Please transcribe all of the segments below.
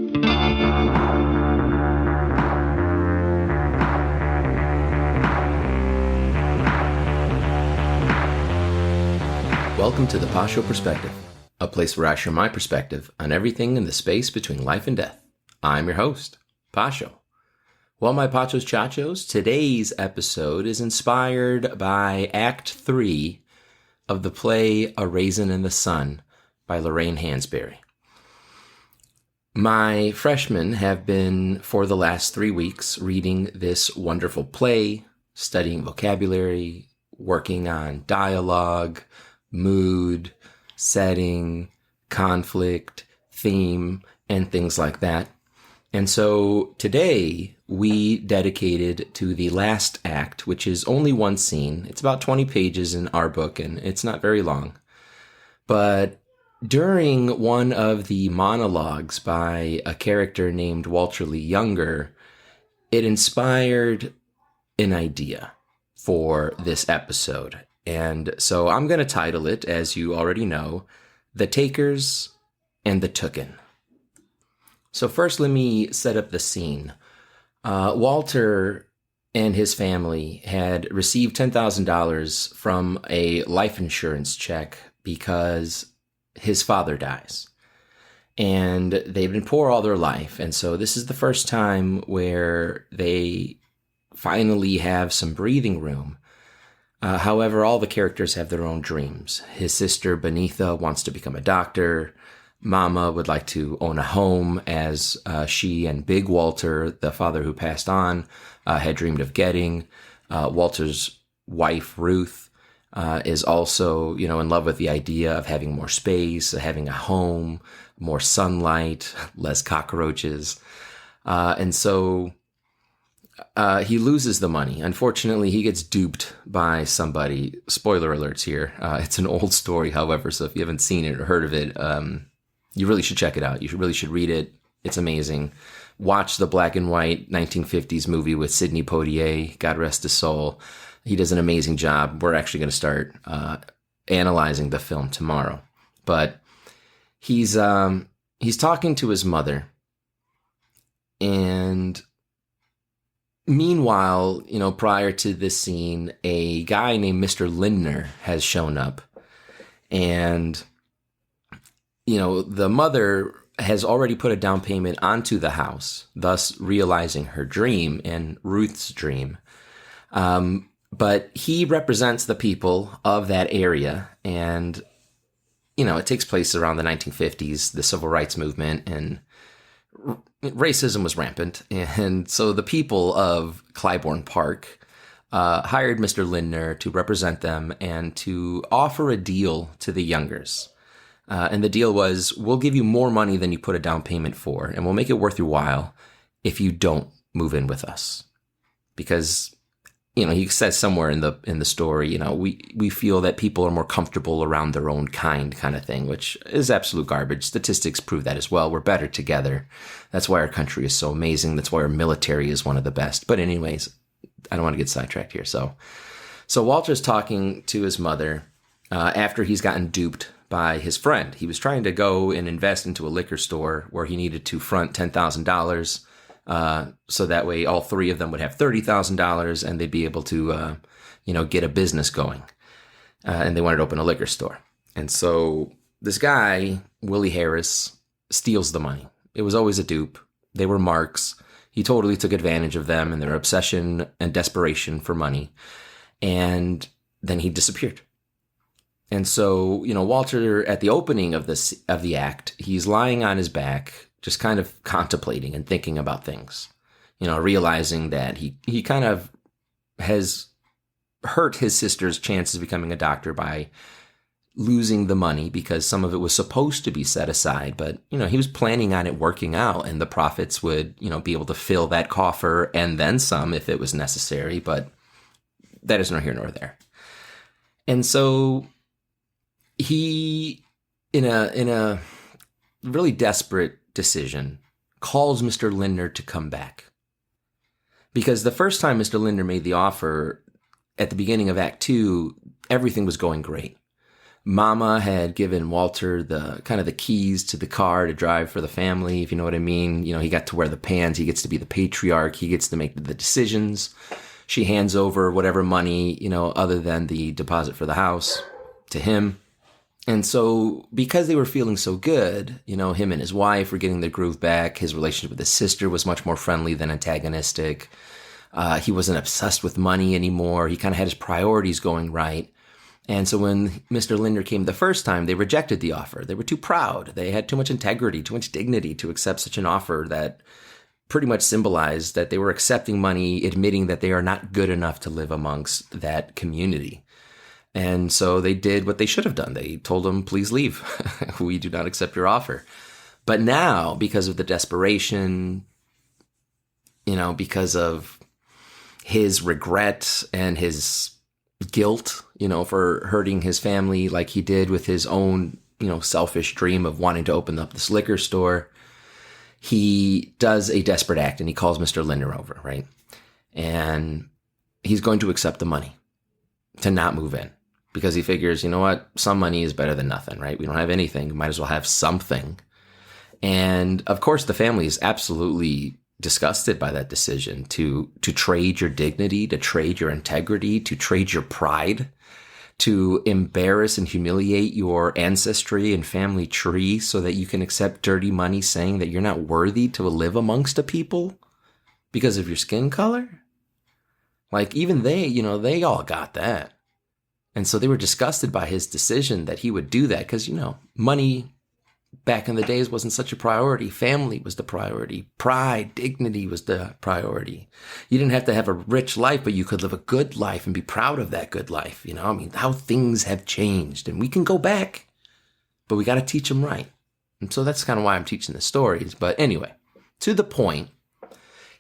Welcome to the Pasho Perspective, a place where I share my perspective on everything in the space between life and death. I'm your host, Pasho. Well, my Pachos Chachos, today's episode is inspired by Act 3 of the play A Raisin in the Sun by Loraine Hansberry. My freshmen have been, for the last 3 weeks, reading this wonderful play, studying vocabulary, working on dialogue, mood, setting, conflict, theme, and things like that. And so today we dedicated to the last act, which is only one scene. It's about 20 pages in our book, and it's not very long. But during one of the monologues by a character named Walter Lee Younger, it inspired an idea for this episode. And so I'm going to title it, as you already know, The Takers and the Tooken. So first, let me set up the scene. Walter and his family had received $10,000 from a life insurance check because his father dies. And they've been poor all their life. And so this is the first time where they finally have some breathing room. However, all the characters have their own dreams. His sister, Benitha, wants to become a doctor. Mama would like to own a home, as she and Big Walter, the father who passed on, had dreamed of getting. Walter's wife, Ruth, is also, in love with the idea of having more space, having a home, more sunlight, less cockroaches. And so he loses the money. Unfortunately, he gets duped by somebody. Spoiler alerts here. It's an old story, however, so if you haven't seen it or heard of it, you really should check it out. You really should read it. It's amazing. Watch the black and white 1950s movie with Sidney Poitier, God rest his soul. He does an amazing job. We're actually going to start analyzing the film tomorrow. But he's talking to his mother, and meanwhile, prior to this scene, a guy named Mr. Lindner has shown up. And, the mother has already put a down payment onto the house, thus realizing her dream and Ruth's dream. But he represents the people of that area. And, it takes place around the 1950s, the civil rights movement, and racism was rampant, and so the people of Clybourne Park hired Mr. Lindner to represent them and to offer a deal to the Youngers. And the deal was, we'll give you more money than you put a down payment for, and we'll make it worth your while if you don't move in with us. Because, he says somewhere in the story, we feel that people are more comfortable around their own kind of thing, which is absolute garbage. Statistics prove that as well. We're better together. That's why our country is so amazing. That's why our military is one of the best. But anyways, I don't want to get sidetracked here. So Walter's talking to his mother after he's gotten duped by his friend. He was trying to go and invest into a liquor store where he needed to front $10,000. So that way all three of them would have $30,000 and they'd be able to, get a business going. And they wanted to open a liquor store. And so this guy, Willie Harris, steals the money. It was always a dupe. They were marks. He totally took advantage of them and their obsession and desperation for money. And then he disappeared. And so, Walter, at the opening of the act, he's lying on his back, just kind of contemplating and thinking about things, realizing that he kind of has hurt his sister's chances of becoming a doctor by losing the money because some of it was supposed to be set aside. But, he was planning on it working out and the profits would, be able to fill that coffer and then some if it was necessary. But that is nor here nor there. And so he, in a really desperate decision, calls Mr. Lindner to come back. Because the first time Mr. Lindner made the offer at the beginning of Act 2, everything was going great. Mama had given Walter the kind of the keys to the car to drive for the family, if you know what I mean. You know, he got to wear the pants. He gets to be the patriarch. He gets to make the decisions. She hands over whatever money, you know, other than the deposit for the house to him. And so because they were feeling so good, you know, him and his wife were getting their groove back. His relationship with his sister was much more friendly than antagonistic. He wasn't obsessed with money anymore. He kind of had his priorities going right. And so when Mr. Linder came the first time, they rejected the offer. They were too proud. They had too much integrity, too much dignity to accept such an offer that pretty much symbolized that they were accepting money, admitting that they are not good enough to live amongst that community. And so they did what they should have done. They told him, please leave. We do not accept your offer. But now, because of the desperation, you know, because of his regret and his guilt, you know, for hurting his family like he did with his own, you know, selfish dream of wanting to open up this liquor store, he does a desperate act and he calls Mr. Linder over, right? And he's going to accept the money to not move in because he figures, you know what, some money is better than nothing, right? We don't have anything. We might as well have something. And of course, the family is absolutely disgusted by that decision to trade your dignity, to trade your integrity, to trade your pride, to embarrass and humiliate your ancestry and family tree so that you can accept dirty money saying that you're not worthy to live amongst a people because of your skin color. Like even they, you know, they all got that. And so they were disgusted by his decision that he would do that because, you know, money back in the days wasn't such a priority. Family was the priority. Pride, dignity was the priority. You didn't have to have a rich life, but you could live a good life and be proud of that good life. You know, I mean, how things have changed and we can go back, but we got to teach them right. And so that's kind of why I'm teaching the stories. But anyway, to the point,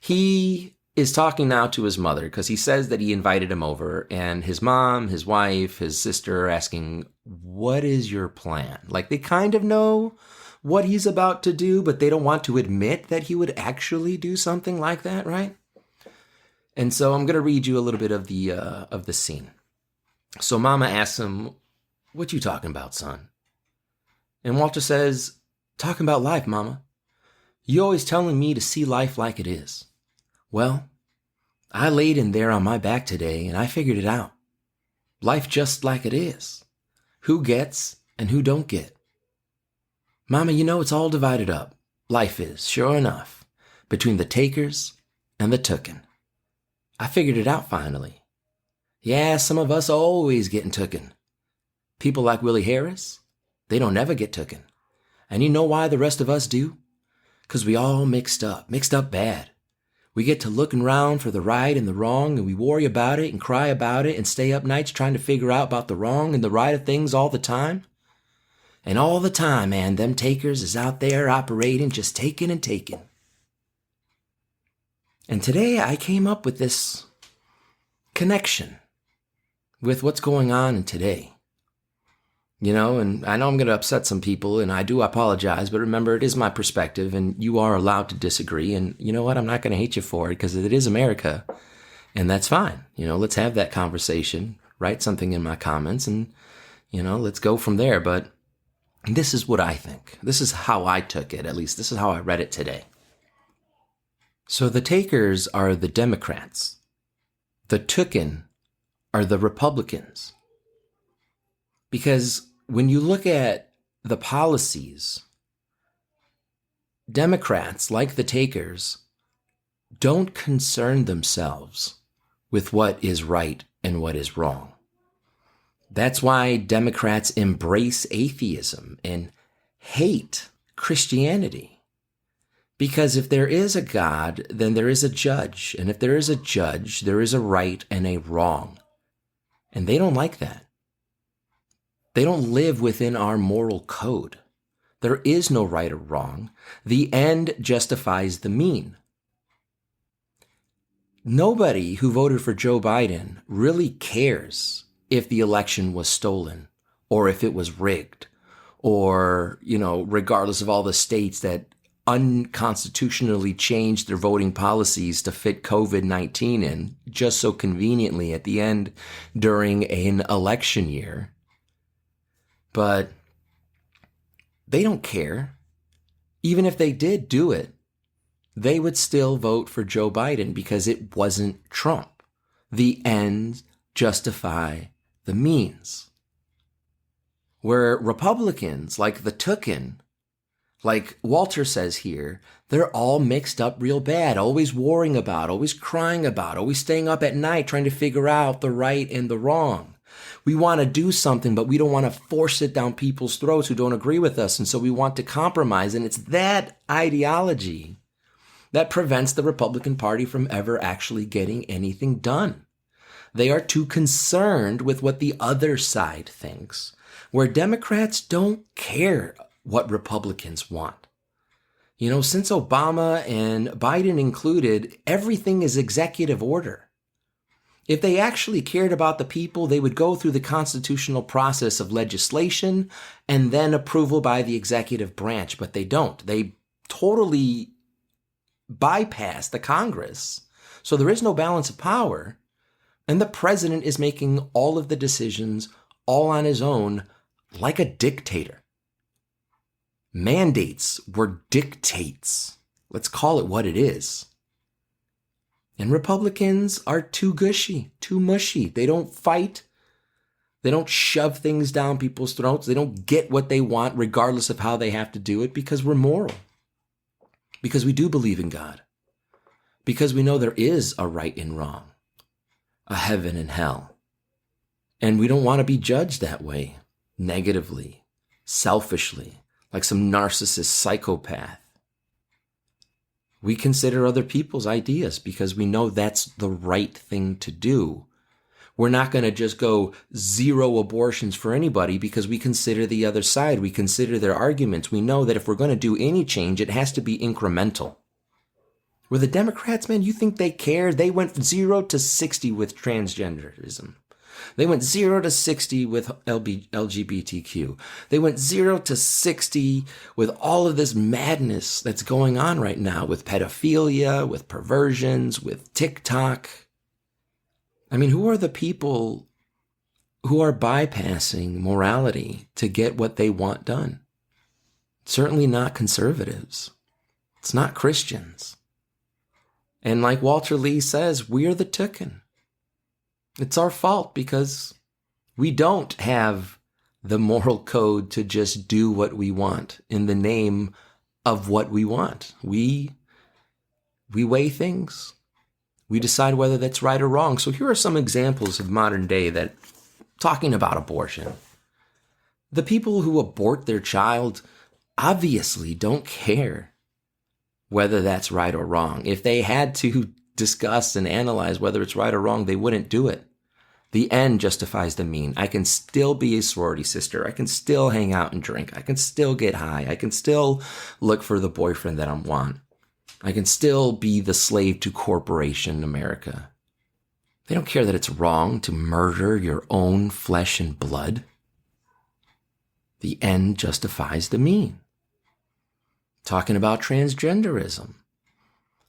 he is talking now to his mother because he says that he invited him over and his mom, his wife, his sister are asking, what is your plan? Like they kind of know what he's about to do, but they don't want to admit that he would actually do something like that, right? And so I'm going to read you a little bit of the scene. So Mama asks him, what you talking about, son? And Walter says, talking about life, Mama. You always telling me to see life like it is. Well, I laid in there on my back today and I figured it out. Life just like it is. Who gets and who don't get. Mama, you know it's all divided up. Life is, sure enough, between the takers and the tooken. I figured it out finally. Yeah, some of us always getting tooken. People like Willie Harris, they don't never get tooken. And you know why the rest of us do? 'Cause we all mixed up bad. We get to looking around for the right and the wrong, and we worry about it and cry about it and stay up nights trying to figure out about the wrong and the right of things all the time. And all the time, man, them takers is out there operating, just taking and taking. And today I came up with this connection with what's going on in today. You know, and I know I'm going to upset some people, and I do apologize, but remember, it is my perspective, and you are allowed to disagree, and you know what? I'm not going to hate you for it, because it is America, and that's fine. You know, let's have that conversation, write something in my comments, and, you know, let's go from there, but this is what I think. This is how I took it, at least. This is how I read it today. So the takers are the Democrats. The tooken are the Republicans. Because when you look at the policies, Democrats, like the takers, don't concern themselves with what is right and what is wrong. That's why Democrats embrace atheism and hate Christianity. Because if there is a God, then there is a judge. And if there is a judge, there is a right and a wrong. And they don't like that. They don't live within our moral code. There is no right or wrong. The end justifies the mean. Nobody who voted for Joe Biden really cares if the election was stolen or if it was rigged or, you know, regardless of all the states that unconstitutionally changed their voting policies to fit COVID-19 in just so conveniently at the end during an election year. But they don't care. Even if they did do it, they would still vote for Joe Biden because it wasn't Trump. The ends justify the means. Where Republicans, like the Tooken, like Walter says here, they're all mixed up real bad, always worrying about, always crying about, always staying up at night trying to figure out the right and the wrong. We want to do something, but we don't want to force it down people's throats who don't agree with us. And so we want to compromise. And it's that ideology that prevents the Republican Party from ever actually getting anything done. They are too concerned with what the other side thinks, where Democrats don't care what Republicans want. You know, since Obama and Biden included, everything is executive order. If they actually cared about the people, they would go through the constitutional process of legislation and then approval by the executive branch, but they don't. They totally bypass the Congress. So there is no balance of power, and the president is making all of the decisions all on his own like a dictator. Mandates were dictates. Let's call it what it is. And Republicans are too gushy, too mushy. They don't fight. They don't shove things down people's throats. They don't get what they want regardless of how they have to do it because we're moral. Because we do believe in God. Because we know there is a right and wrong, a heaven and hell. And we don't want to be judged that way, negatively, selfishly, like some narcissist psychopath. We consider other people's ideas because we know that's the right thing to do. We're not going to just go 0 abortions for anybody because we consider the other side. We consider their arguments. We know that if we're going to do any change, it has to be incremental. Where the Democrats, man, you think they care? They went 0 to 60 with transgenderism. They went 0 to 60 with LGBTQ. They went 0 to 60 with all of this madness that's going on right now with pedophilia, with perversions, with TikTok. I mean, who are the people who are bypassing morality to get what they want done? Certainly not conservatives. It's not Christians. And like Walter Lee says, we're the Tooken. It's our fault because we don't have the moral code to just do what we want in the name of what we want. We weigh things. We decide whether that's right or wrong. So here are some examples of modern day that talking about abortion. The people who abort their child obviously don't care whether that's right or wrong. If they had to discuss and analyze whether it's right or wrong, they wouldn't do it. The end justifies the mean. I can still be a sorority sister. I can still hang out and drink. I can still get high. I can still look for the boyfriend that I want. I can still be the slave to corporation America. They don't care that it's wrong to murder your own flesh and blood. The end justifies the mean. Talking about transgenderism.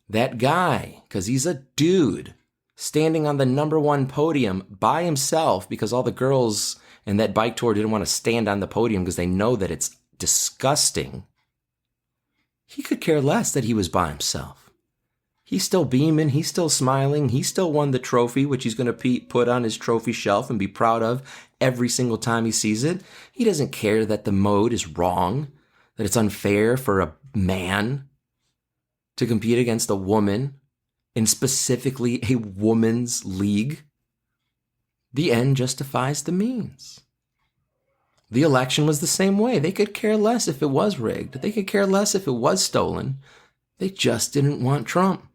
That guy, because he's a dude, standing on the #1 podium by himself because all the girls in that bike tour didn't want to stand on the podium because they know that it's disgusting. He could care less that he was by himself. He's still beaming. He's still smiling. He still won the trophy, which he's going to put on his trophy shelf and be proud of every single time he sees it. He doesn't care that the mode is wrong, that it's unfair for a man to compete against a woman, and specifically a woman's league. The end justifies the means. The election was the same way. They could care less if it was rigged. They could care less if it was stolen. They just didn't want Trump.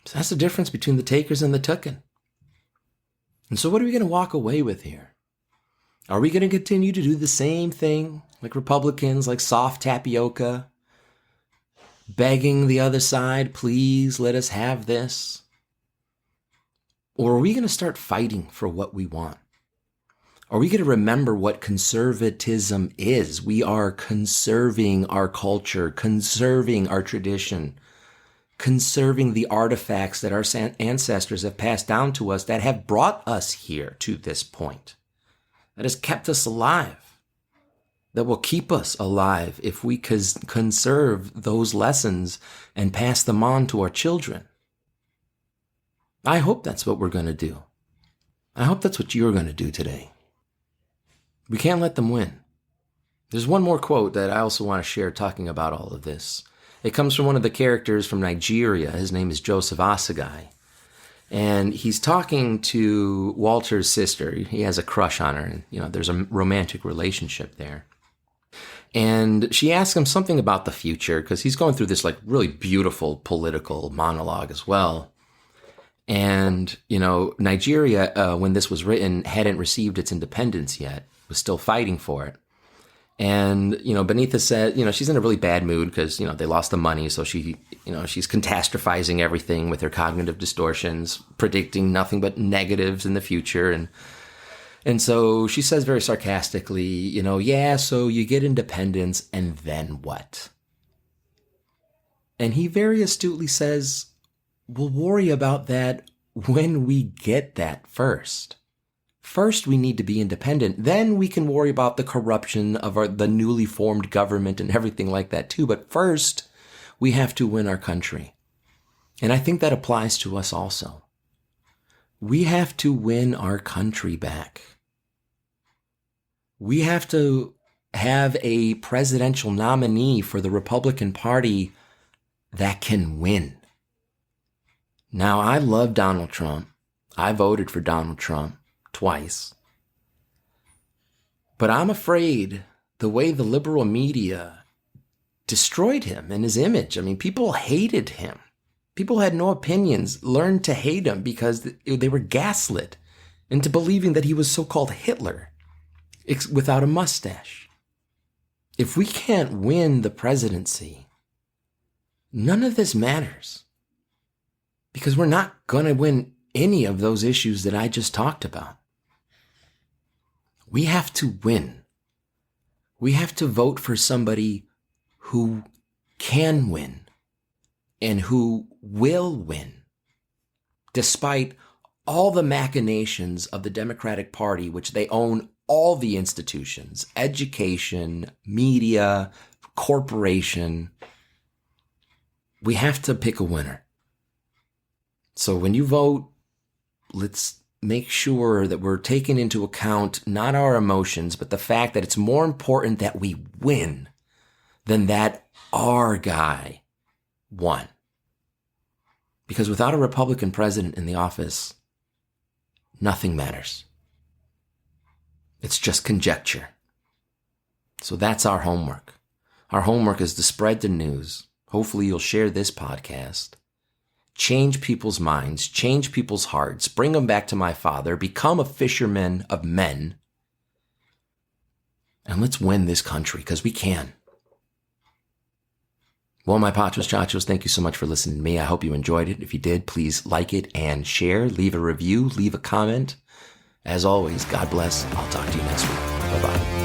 So that's the difference between the takers and the Tooken. And so what are we going to walk away with here? Are we going to continue to do the same thing like Republicans, like soft tapioca, begging the other side, please let us have this? Or are we going to start fighting for what we want? Are we going to remember what conservatism is? We are conserving our culture, conserving our tradition, conserving the artifacts that our ancestors have passed down to us that have brought us here to this point, that has kept us alive. that will keep us alive if we conserve those lessons and pass them on to our children. I hope that's what we're going to do. I hope that's what you're going to do today. We can't let them win. There's one more quote that I also want to share talking about all of this. It comes from one of the characters from Nigeria. His name is Joseph Osagai. And he's talking to Walter's sister. He has a crush on her, and there's a romantic relationship there. And she asks him something about the future, because he's going through this really beautiful political monologue as well. And, Nigeria, when this was written, hadn't received its independence yet, was still fighting for it. And, Benita said, she's in a really bad mood because, they lost the money. So she's catastrophizing everything with her cognitive distortions, predicting nothing but negatives in the future. And so she says very sarcastically, yeah, so you get independence and then what? And he very astutely says, we'll worry about that when we get that first. First, we need to be independent. Then we can worry about the corruption of the newly formed government and everything like that too. But first, we have to win our country. And I think that applies to us also. We have to win our country back. We have to have a presidential nominee for the Republican Party that can win. Now, I love Donald Trump. I voted for Donald Trump twice. But I'm afraid the way the liberal media destroyed him and his image. I mean, people hated him. People had no opinions, learned to hate him because they were gaslit into believing that he was so-called Hitler without a mustache. If we can't win the presidency, none of this matters, because we're not going to win any of those issues that I just talked about. We have to win. We have to vote for somebody who can win and who will win, despite all the machinations of the Democratic Party, which they own all the institutions, education, media, corporation. We have to pick a winner. So when you vote, let's make sure that we're taking into account not our emotions, but the fact that it's more important that we win than that our guy won. Because without a Republican president in the office, nothing matters. It's just conjecture. So that's our homework. Our homework is to spread the news. Hopefully you'll share this podcast. Change people's minds, change people's hearts, bring them back to my Father, become a fisherman of men, and let's win this country, because we can. Well, my Pachos, Chachos, thank you so much for listening to me. I hope you enjoyed it. If you did, please like it and share, leave a review, leave a comment. As always, God bless. I'll talk to you next week. Bye-bye.